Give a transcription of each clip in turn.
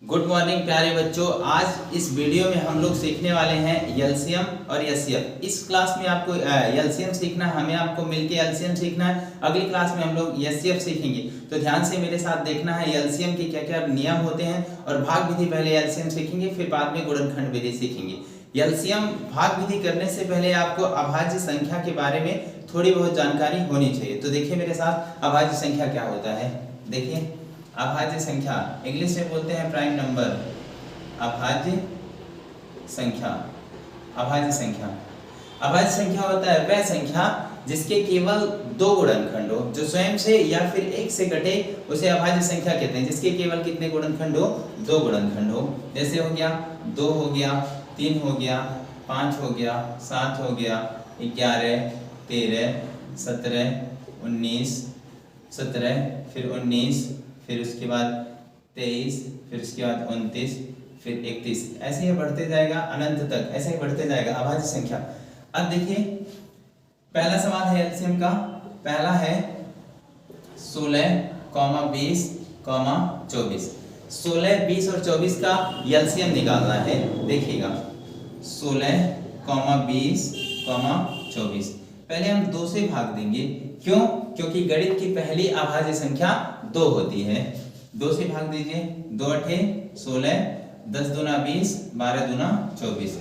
Good morning प्यारे बच्चों। आज इस वीडियो में हम लोग सीखने वाले हैं एलसीएम और एचसीएफ। इस क्लास में आपको एलसीएम सीखना है, हमें आपको मिलके एलसीएम सीखना है। अगली क्लास में हम लोग एचसीएफ सीखेंगे, तो ध्यान से मेरे साथ देखना है एलसीएम के क्या क्या नियम होते हैं। और भाग विधि पहले एलसीएम सीखेंगे, फिर बाद में गुणनखंड विधि सीखेंगे। एलसीएम भाग विधि करने से पहले आपको अभाज्य संख्या के बारे में थोड़ी बहुत जानकारी होनी चाहिए। तो देखिए मेरे साथ अभाज्य संख्या क्या होता है। देखिए अभाज्य संख्या इंग्लिश में बोलते हैं प्राइम नंबर। अभाज्य संख्या, अभाज्य संख्या, अभाज्य संख्या होता है वह संख्या जिसके केवल दो गुणनखंड हो, जो स्वयं से या फिर एक से घटे उसे अभाज्य संख्या कहते हैं। जिसके केवल कितने गुणनखंड हो? दो गुणनखंड हो। जैसे हो गया 2 हो गया, 3 हो गया, 5 हो गया, 7 हो गया, 11, 13, 17, 19, 17, फिर 19, फिर उसके बाद 23, फिर उसके बाद 29, फिर 31, ऐसे ही बढ़ते जाएगा अनंत तक, ऐसे ही बढ़ते जाएगा अभाज्य संख्या। अब देखिए पहला सवाल है एलसीएम का। पहला है 16, 20, 24। 16, 20 और 24 का एलसीएम निकालना है। देखिएगा 16, 20, 24। पहले हम 2 से भाग देंगे। क्यों? क्योंकि गणित की पहली अभाज्य संख्या 2 होती है। 2 से भाग दीजिए। 2 अठे 16, 10 दूना 20, 12 दूना 24।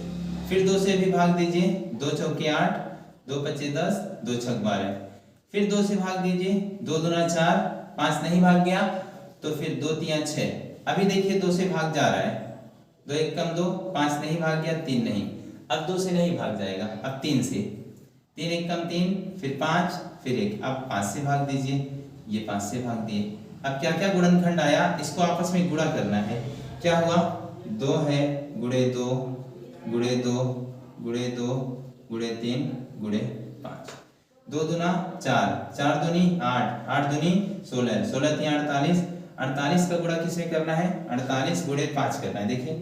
फिर 2 से भी भाग दीजिए। 2 चौके 8, 2 पच्चे 10, 2 छक 12। फिर 2 से भाग दीजिए। 2 दूना 4, 5 नहीं भाग गया तो फिर 2 तिया 6। अभी देखिए 2 से भाग जा रहा है। 2 एक कम 2, 5 नहीं भाग गया, 3 नहीं। अब 2 से नहीं भाग जाएगा, अब 3 से। 3 एक कम 3, फिर 5, फिर 1। अब 5 से भाग दीजिए, ये 5 से भाग दिए। अब क्या क्या गुणनखंड आया, इसको आपस में गुणा करना है। क्या हुआ? 2 है गुणे 2 गुणे 2 गुणे 2 गुणे 3 गुणे 5। 2 दूना 4, 4 दूनी 8, 8 दूनी 16, 16 3 48। 48 का गुणा किससे करना है? 48 गुणे 5 करना है। देखिए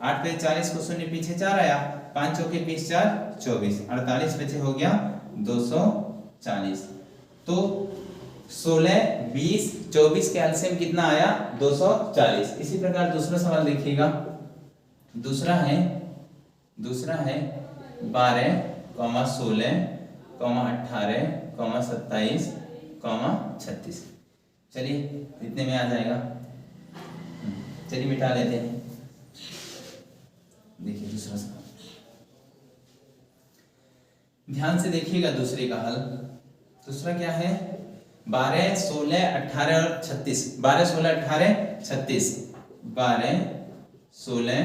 8 पे 40 को शून्य पीछे 4 आया, 5 चौके 20, 4 24, 48 बचे हो गया 240। तो 16, 20, 24 का एलसीएम कितना आया? 240। इसी प्रकार दूसरा सवाल देखिएगा। दूसरा है 12, 16, 18, 27, 36। चलिए इतने में आ जाएगा। चलिए मिटा लेते हैं। देखिए दूसरा सवाल ध्यान से देखिएगा। दूसरे का हल। दूसरा क्या है? 12, 16, 18 और 36। 12, 16, 18, 36। 12, 16,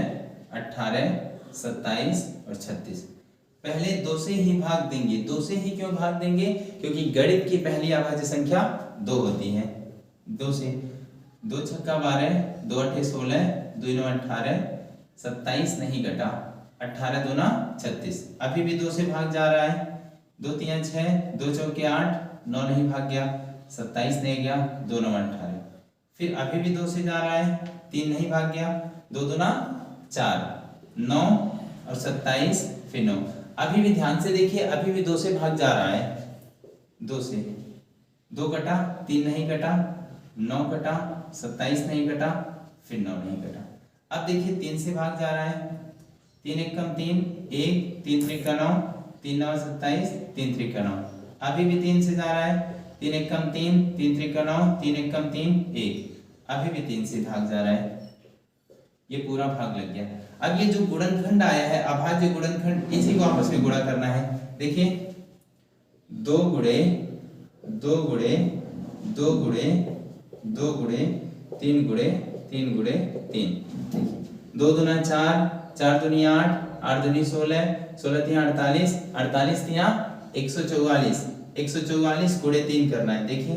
18, 27 और 36। पहले 2 से ही भाग देंगे। 2 से ही क्यों भाग देंगे? क्योंकि गणित की पहली अभाज्य संख्या 2 होती है। 2 से 2 छक्का 12, 2 अठे 16, 2 नौ 18, 27 नहीं घटा, 18 दूना 36। अभी भी 2 से भाग जा रहा है। 2 तिया 6, 2 चौके 8, 9 नहीं भाग गया, 27 नहीं गया, 2 नौ 18। फिर अभी भी 2 से जा रहा है, 3 नहीं भाग गया, 2 दूना 4, 9 और 27, फिर 9। अभी भी ध्यान से देखिए, अभी भी 2 से भाग जा रहा है। 2 से 2 कटा, 3 नहीं कटा, 9 कटा, 27 नहीं कटा, फिर 9 नहीं कटा। अब देखिए 3 से भाग जा रहा है। 3 एक कम 3, 1, 3 त्रिका 9, 3 9 27, 3 त्रिका 9। अभी भी 3 से जा रहा है। 3 एक कम 3, 3 त्रिका 9, 3 एक कम 3, 1। अभी भी 3 से भाग जा रहा है। ये पूरा भाग लग गया। अब ये जो गुणनखंड आया है अभाज्य गुणनखंड, इसी को आपस में गुणा करना है। देखिए 2 गुणे 2 गुणे 2 गुणे 2 गुणे 3 गुणे 3 गुणे 3। 2 दूना 4, 4 दूनी 8, 8 दूनी 16, 16 तिया 48, 48 तिया 144। 144 गुणे 3 करना है। देखिए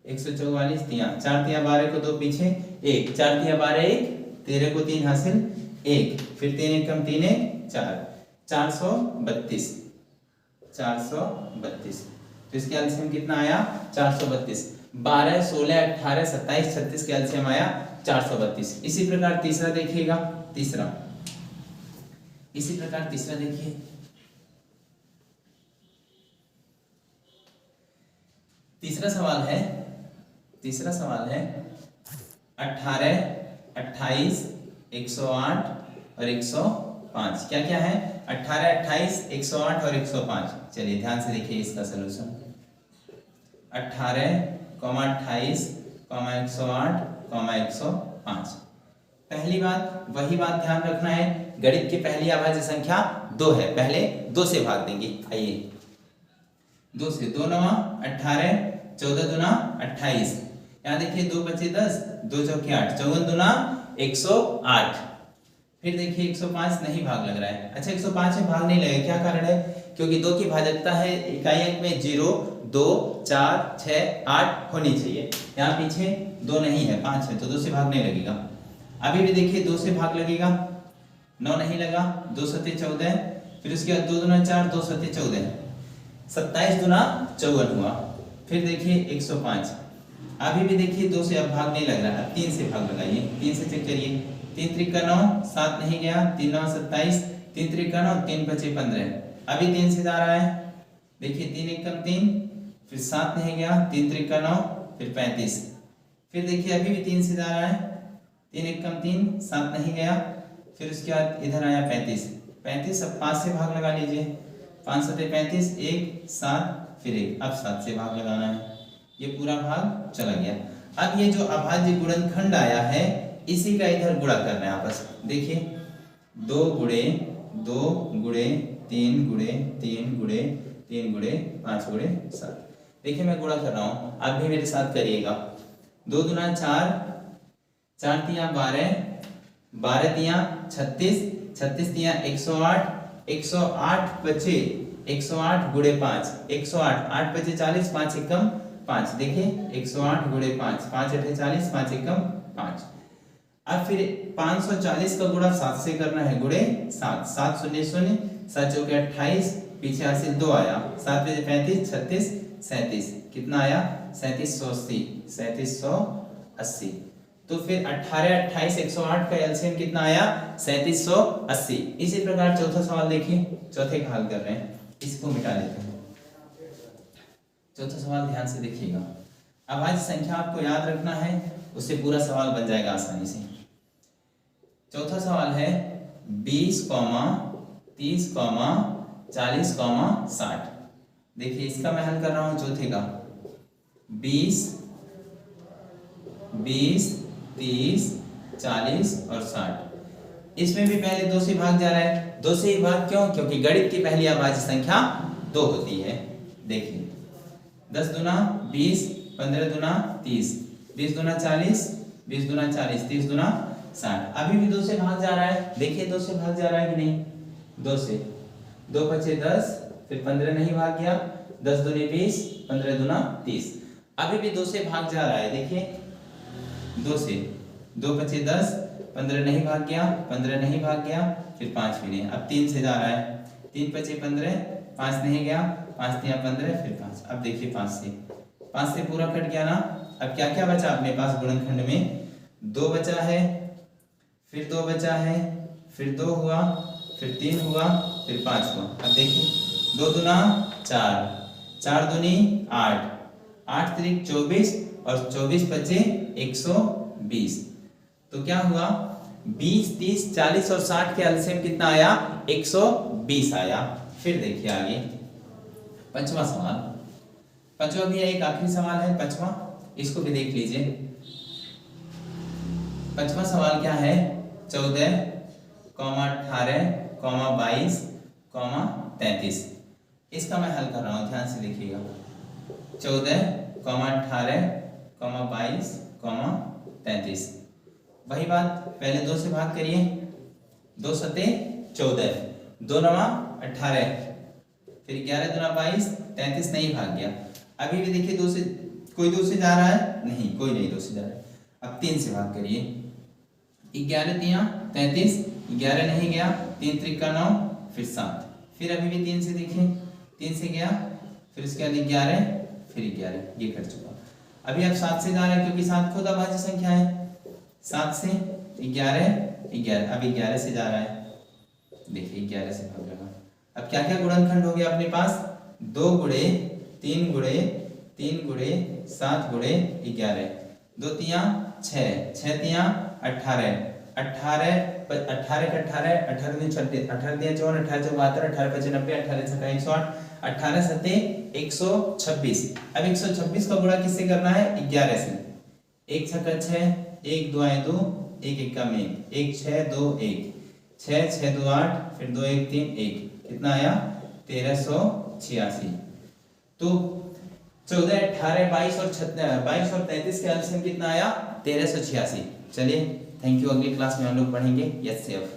144 तिया 4 तिया 12 को 2 पीछे 1, 4 तिया 12 1, 13 को 3 हासिल 1, फिर 3 एक कम 3 1, 4, 432। 432। तो इसका एलसीएम कितना आया? 432। 12, 16, 18, 27, 36 का एलसीएम आया 432। इसी प्रकार तीसरा देखिएगा। इसी प्रकार तीसरा देखिए। तीसरा सवाल है 18 28, 108 और 105। क्या क्या है? 18, 28, 108 और 105। चलिए ध्यान से देखिए इसका सलूशन। 18, 28, 108, 105। पहली बात, वही बात ध्यान रखना है, गणित की पहली अभाज्य संख्या 2 है, पहले 2 से भाग देंगे। आइए 2 से, 2 9 18, 14 दूना 28। यहाँ देखिए 2 बचे 10, 2 चौके 8, 54 दूना 108। फिर देखिए 105 नहीं भाग लग रहा है। अच्छा 105 में भाग नहीं लगेगा, क्या कारण है? क्योंकि 2 की भाजकता है इकाई अंक में 0, 2, 4, 6, 8 होनी चाहिए। यहाँ पीछे 2 नहीं है, 5 है, तो 2 से भाग नहीं लगेगा। अभी भी देखिए 2 से भाग लगेगा, 9 नहीं लगा, 2 सत्ते 14। फिर उसके बाद 2 दूना 4, 2 सत्ते 14, 27 दूना 54 हुआ। फिर देखिए 105। अभी भी देखिए 2 से अब भाग नहीं लग रहा है, 3 से भाग लगाइए। 3 से चेक करिए, 3 त्रिका 9, 7 नहीं गया, 3 9 27, 3 त्रिका 9, 3 बचे 15। अभी 3 से जा रहा है, देखिए 3 एकम 3, फिर 7 नहीं गया, 3 त्रिका 9, फिर 35। फिर देखिए अभी भी 3 से जा रहा है, 3 एकम 3, 7 नहीं गया, फिर उसके बाद इधर आया 35। अब 5 से भाग लगा लीजिए, 5 सत्ते 35, 1 7, फिर 1, अब 7 से भाग लगाना है, ये पूरा भाग चला गया। अब ये जो अभाज्य गुणनखंड आया है इसी का इधर गुणा करना है आपस। देखिए 2 गुणे 2 गुणे 3 गुणे 3 गुणे 3 गुणे 5 गुणे 7। देखिए मैं गुणा कर रहा हूँ, आप भी मेरे साथ करिएगा। 2 दूना 4, 4 तिया 12, 12 तिया 36, 36 तिया 108, 108 बचे 108 गुणे 5, 108, 8 बचे 40, 5 एकम 5। देखिए 108 गुणे 5, 5 अठे 40, 5 एकम 5। अब फिर 540 का गुणा 7 से करना है, गुणे 7, 7 शून्य शून्य, 7 चौके 28, पीछे हासिल 2 आया, 7 बजे 35, 36, 37, कितना आया? 3780, 3780। तो फिर 18, 28, 108 का एलसीएम कितना आया? 3780। इसी प्रकार चौथा सवाल देखिए, चौथे का हल कर रहे हैं, इसको मिटा लेते हैं। चौथा सवाल ध्यान से देखिएगा, अभाज्य संख्या आपको याद रखना है, उससे पूरा सवाल बन जाएगा आसानी से। चौथा सवाल है 20, 30, 40, 60। देखिए इसका मैं हल कर रहा हूं चौथे का। 20, 30, 40 और 60। इसमें भी पहले 2 से भाग जा रहा है। 2 से ही भाग क्यों? क्योंकि गणित की पहली अभाज्य संख्या 2 होती है। देखिए 10 दूना 20, 15 दूना 30, 20 दूना 40, 20 दूना 40, 30 दूना 60। अभी भी 2 से भाग जा रहा है, देखिए 2 से भाग जा रहा है कि नहीं? 2 से, 2 बचे 10, फिर 15 नहीं भाग गया, 10 दूनी 20, 15 दूना 30। अभी भी 2 से भाग जा रहा है, देखिए 2 से, 2 बचे 10, 15 नहीं भाग गया, 15 नहीं भाग गया, फिर 5 भी नहीं। अब 3 से जा रहा है, 3 बचे 15, 5 नहीं गया, 5 दिया 15, फिर 5। अब देखिए 5 से पूरा कट गया ना। अब क्या क्या बचा अपने पास गुणनखंड में? 2 बचा है, फिर 2 बचा है, फिर 2 हुआ, फिर 3 हुआ, फिर 5 हुआ। अब देखिए 2 दूना 4, 4 दूनी 8, 8 त्रिक 24 और 24 बचे 120। तो क्या हुआ? 20, 30, 40 और 60 के एलसीएम कितना आया? 120 आया। फिर देखिए आगे पांचवा सवाल, पांचवा भी एक आखिरी सवाल है पांचवा, इसको भी देख लीजिए। पांचवा सवाल क्या है? 14, 18, 22, 33। इसका मैं हल कर रहा हूं, ध्यान से देखिएगा। 14, 18, 22, 33। वही बात, पहले 2 से भाग करिए, 2 सत्ते 14, 2 नवा 18, फिर 11 दूना 22, 33 नहीं भाग गया। अभी भी देखिए 2 से, कोई 2 से जा रहा है? नहीं, कोई नहीं 2 से जा रहा है। अब 3 से भाग करिए, 11 दिया 33, 11 नहीं गया, 3 त्रिका 9, फिर 7, फिर अभी भी 3 से देखिए, 3 से गया, फिर उसके बाद 11, फिर 11, ये कर चुका। अभी अब 7 से जा रहा है, क्योंकि 7 खुद अभाज्य संख्या है। 7 से 11, 11, अब 11 से जा रहा है, देखिए 11 से भाग लगा। अब क्या क्या गुणनखंड हो गया अपने पास? 2 गुणे 3 गुणे 3 गुणे 7 गुणे 11, 2 तिया 6, 6 तिया 18 18 18 का 18 18 दिन 36 18 दिन 54 18 72 18 5 90 18 छक्का 108 18 सत्ते 126। अब 126 का गुणा किससे करना है 11 से। 1 छक्का 6 1 2 आए 2 1 1 का में 1 6 2 1 6 6 2 8 फिर 2 1 3 1 कितना आया 1386। तो 14 18 22 और 33 का एलसीएम कितना आया 1386। चलिए थैंक यू। अगली क्लास में हम लोग पढ़ेंगे एचसीएफ।